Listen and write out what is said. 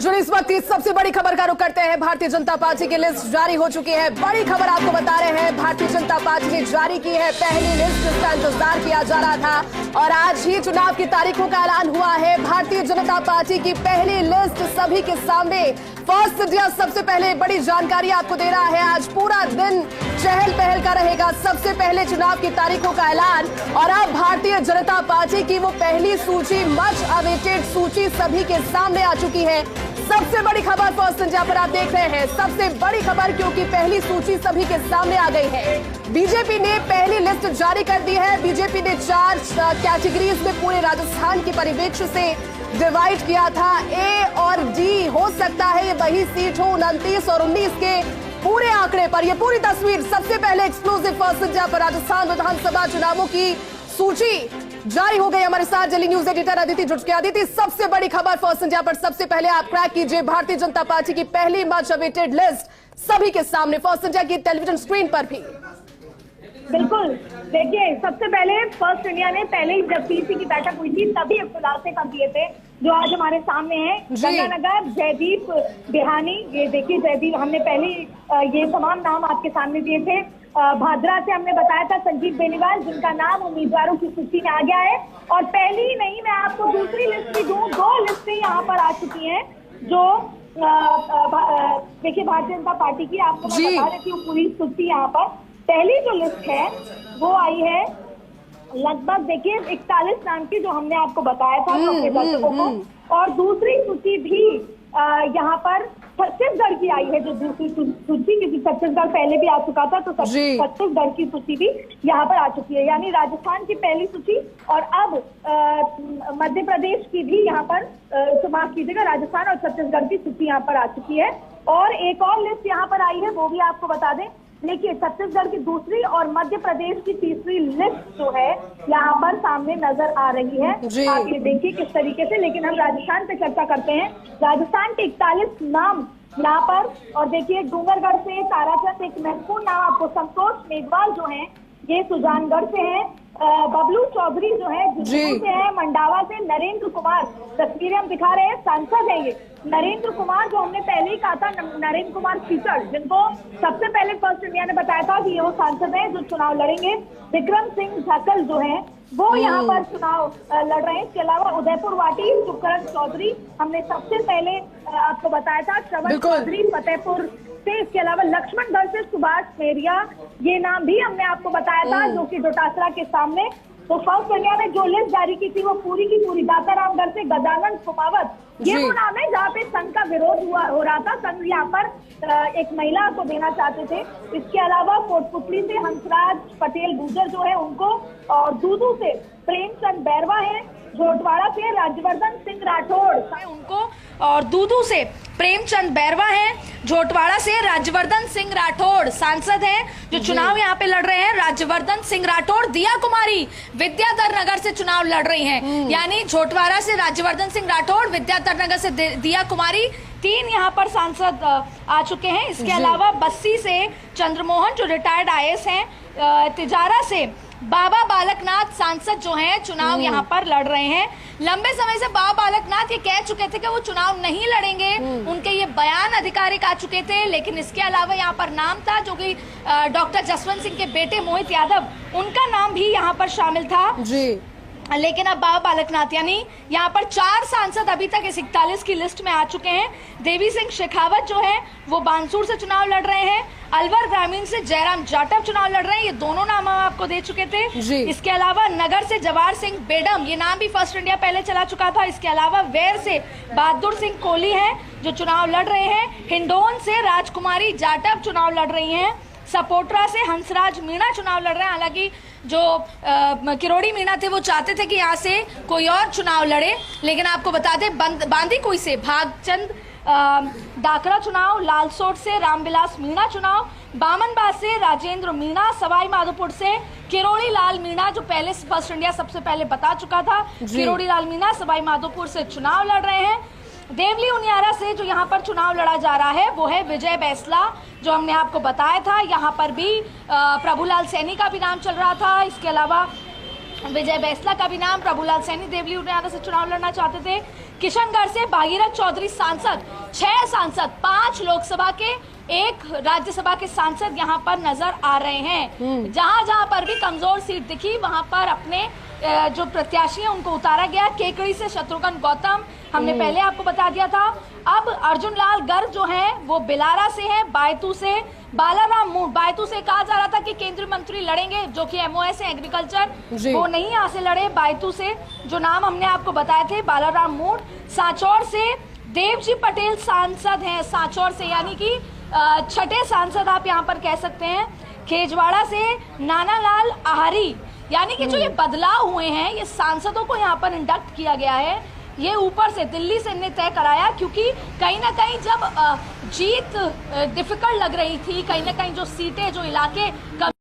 जुड़ी इस वक्त की सबसे बड़ी खबर का रुख करते हैं। भारतीय जनता पार्टी की लिस्ट जारी हो चुकी है। बड़ी खबर आपको बता रहे हैं, भारतीय जनता पार्टी ने जारी की है पहली लिस्ट, जिसका इंतजार किया जा रहा था और आज ही चुनाव की तारीखों का ऐलान हुआ है। भारतीय जनता पार्टी की पहली लिस्ट सभी के सामने। फर्स्ट इंडिया सबसे पहले बड़ी जानकारी आपको दे रहा है। आज पूरा दिन चहल पहल का रहेगा। सबसे पहले चुनाव की तारीखों का ऐलान और अब भारतीय जनता पार्टी की वो पहली सूची, मच अवेटेड सूची सभी के सामने आ चुकी है। सबसे बड़ी खबर फर्स्ट इंडिया पर आप देख रहे हैं। सबसे बड़ी खबर क्योंकि पहली सूची सभी के सामने आ गई है। बीजेपी ने पहली लिस्ट जारी कर दी है। बीजेपी ने 4 कैटेगरीज में पूरे राजस्थान के परिप्रेक्ष्य से डिवाइड किया था। ए और डी हो सकता है ये वही सीट हो 29 और 19 के पूरे आंकड़े पर। ये पूरी तस्वीर सबसे पहले एक्सक्लूसिव फर्स्ट इंडिया पर राजस्थान विधानसभा चुनावों की सूची जारी हो गई। हमारे साथ दिल्ली न्यूज एडिटर अदिति जुड़ गए। अदिति, सबसे बड़ी खबर फर्स्ट इंडिया पर सबसे पहले आप क्रैक कीजिए। भारतीय जनता पार्टी की पहली मच अवेटेड लिस्ट सभी के सामने फर्स्ट इंडिया की टेलीविजन स्क्रीन पर भी। बिल्कुल, देखिए सबसे पहले फर्स्ट इंडिया ने पहले ही जब पीसी की बैठक हुई थी तभी खुलासे कर दिए थे जो आज हमारे सामने हैं। गंगानगर जयदीप बिहानी, ये देखिए जयदीप, हमने पहले ये तमाम नाम आपके सामने दिए थे। भादरा से हमने बताया था संजीव बेनीवाल, जिनका नाम उम्मीदवारों की सूची में आ गया है। और पहली ही नहीं, मैं आपको दूसरी लिस्ट भी दूं, 2 लिस्टें यहाँ पर आ चुकी हैं जो देखिए भारतीय जनता पार्टी की, आपको मैं बता देती हूँ पूरी सूची। यहाँ पर पहली जो लिस्ट है वो आई है लगभग, देखिए 41 नाम की, जो हमने आपको बताया था अपने दर्शकों को। और दूसरी सूची भी यहाँ पर छत्तीसगढ़ की आई है, जो दूसरी सूची, क्योंकि छत्तीसगढ़ पहले भी आ चुका था, तो छत्तीसगढ़ की सूची भी यहाँ पर आ चुकी है। यानी राजस्थान की पहली सूची और अब मध्य प्रदेश की भी यहाँ पर, माफ कीजिएगा, राजस्थान और छत्तीसगढ़ की सूची यहाँ पर आ चुकी है। और एक और लिस्ट यहाँ पर आई है, वो भी आपको बता दें। देखिए छत्तीसगढ़ की दूसरी और मध्य प्रदेश की तीसरी लिस्ट जो है यहाँ पर सामने नजर आ रही है। आप ये देखिए किस तरीके से। लेकिन हम राजस्थान पे चर्चा करते हैं। राजस्थान के 41 नाम यहाँ पर, और देखिए डूंगरगढ़ से ताराचंद, एक महत्वपूर्ण नाम आपको, संतोष मेघवाल जो है ये सुजानगढ़ से हैं। बबलू चौधरी जो है झुंझुनू से है। मंडावा से नरेंद्र कुमार, तस्वीरें हम दिखा रहे हैं, सांसद है ये नरेंद्र कुमार, जो हमने पहले ही कहा था नरेंद्र कुमार कीचड़, जिनको सबसे पहले फर्स्ट इंडिया ने बताया था कि ये वो सांसद हैं जो चुनाव लड़ेंगे। विक्रम सिंह झकल जो है वो यहाँ पर चुनाव लड़ रहे हैं। इसके अलावा उदयपुर वाटी सुकरण चौधरी, हमने सबसे पहले आपको बताया था। श्रवण चौधरी फतेहपुर से, इसके अलावा लक्ष्मणगढ़ से सुभाष मेरिया, ये नाम भी हमने आपको बताया था, जो कि डोटासरा के सामने। तो फर्स्ट इंडिया ने जो लिस्ट जारी की थी वो पूरी की पूरी दातारामगढ़ से गजानन कुमावत, ये वो नाम है जहाँ पे संघ का विरोध हो रहा था। संघ यहाँ पर एक महिला को देना चाहते थे। इसके अलावा कोटपुतली से हंसराज पटेल गुजर जो है उनको, और दूदू से प्रेमचंद बैरवा है, झोटवाड़ा से राज्यवर्धन सिंह राठौड़ उनको, और दूदू से प्रेमचंद बैरवा हैं, झोटवाड़ा से राज्यवर्धन सिंह राठौड़ सांसद हैं जो चुनाव यहाँ पे लड़ रहे हैं। राज्यवर्धन सिंह राठौड़, दिया कुमारी विद्याधर नगर से चुनाव लड़ रही हैं। यानी झोटवाड़ा से राज्यवर्धन सिंह राठौड़, विद्याधर नगर से दिया कुमारी, 3 यहाँ पर सांसद आ चुके हैं। इसके अलावा बस्सी से चंद्रमोहन जो रिटायर्ड IAS हैं, तिजारा से बाबा बालकनाथ सांसद जो हैं चुनाव यहाँ पर लड़ रहे हैं। लंबे समय से बाबा बालकनाथ ये कह चुके थे कि वो चुनाव नहीं लड़ेंगे, उनके ये बयान आधिकारिक आ चुके थे। लेकिन इसके अलावा यहाँ पर नाम था जो कि डॉक्टर जसवंत सिंह के बेटे मोहित यादव, उनका नाम भी यहाँ पर शामिल था जी। लेकिन अब बाबा बालकनाथ, यानी यहाँ पर 4 सांसद अभी तक इस 41 की लिस्ट में आ चुके हैं। देवी सिंह शेखावत जो है वो बानसूर से चुनाव लड़ रहे हैं। अलवर ग्रामीण से जयराम जाटव चुनाव लड़ रहे हैं। ये दोनों नाम हम आपको दे चुके थे। इसके अलावा नगर से जवाहर सिंह बेडम, ये नाम भी फर्स्ट इंडिया पहले चला चुका था। इसके अलावा वेर से बहादुर सिंह कोहली हैं जो चुनाव लड़ रहे हैं। हिंडोन से राजकुमारी जाटव चुनाव लड़ रही हैं। सपोटरा से हंसराज मीणा चुनाव लड़ रहे हैं। हालांकि जो किरोड़ी मीणा थे वो चाहते थे कि यहाँ से कोई और चुनाव लड़े, लेकिन आपको बता दें बांदीकुई से भागचंद डाकरा चुनाव, लालसोट से रामविलास मीणा चुनाव, बामनबाद से राजेंद्र मीणा, सवाई माधोपुर से किरोड़ी लाल मीणा जो पहले फर्स्ट इंडिया सबसे पहले बता चुका था, किरोड़ी लाल मीणा सवाई माधोपुर से चुनाव लड़ रहे हैं। देवली उनियारा से जो यहाँ पर चुनाव लड़ा जा रहा है वो है विजय बैसला, जो हमने आपको बताया था। यहाँ पर भी प्रभुलाल सैनी का भी नाम चल रहा था। इसके अलावा विजय बैसला का भी नाम, प्रभुलाल सैनी देवली उड़ियाना से चुनाव लड़ना चाहते थे। किशनगढ़ से भागीरथ चौधरी सांसद, 6 सांसद, 5 लोकसभा के, 1 राज्यसभा के सांसद यहाँ पर नजर आ रहे हैं। जहां जहां पर भी कमजोर सीट दिखी वहां पर अपने जो प्रत्याशी हैं उनको उतारा गया। केकड़ी से शत्रुघ्न गौतम हमने पहले आपको बता दिया था। अब अर्जुन लाल गर्ग जो है वो बिलारा से है। बायतू से बालाराम मूड, बायतू से कहा जा रहा था कि केंद्रीय मंत्री लड़ेंगे जो कि एमओएस है एग्रीकल्चर, वो नहीं यहाँ से लड़े। बायतू से जो नाम हमने आपको बताए थे बालाराम मूड। सांचौर से देवजी पटेल सांसद हैं, सांचौर से, यानी कि 6ठे सांसद आप यहाँ पर कह सकते हैं। खेजवाड़ा से नानालाल आहारी, यानी कि जो ये बदलाव हुए हैं ये सांसदों को यहाँ पर इंडक्ट किया गया है। ये ऊपर से दिल्ली से इन्हें तय कराया, क्योंकि कहीं ना कहीं जब जीत डिफिकल्ट लग रही थी, कहीं ना कहीं जो सीटें, जो इलाके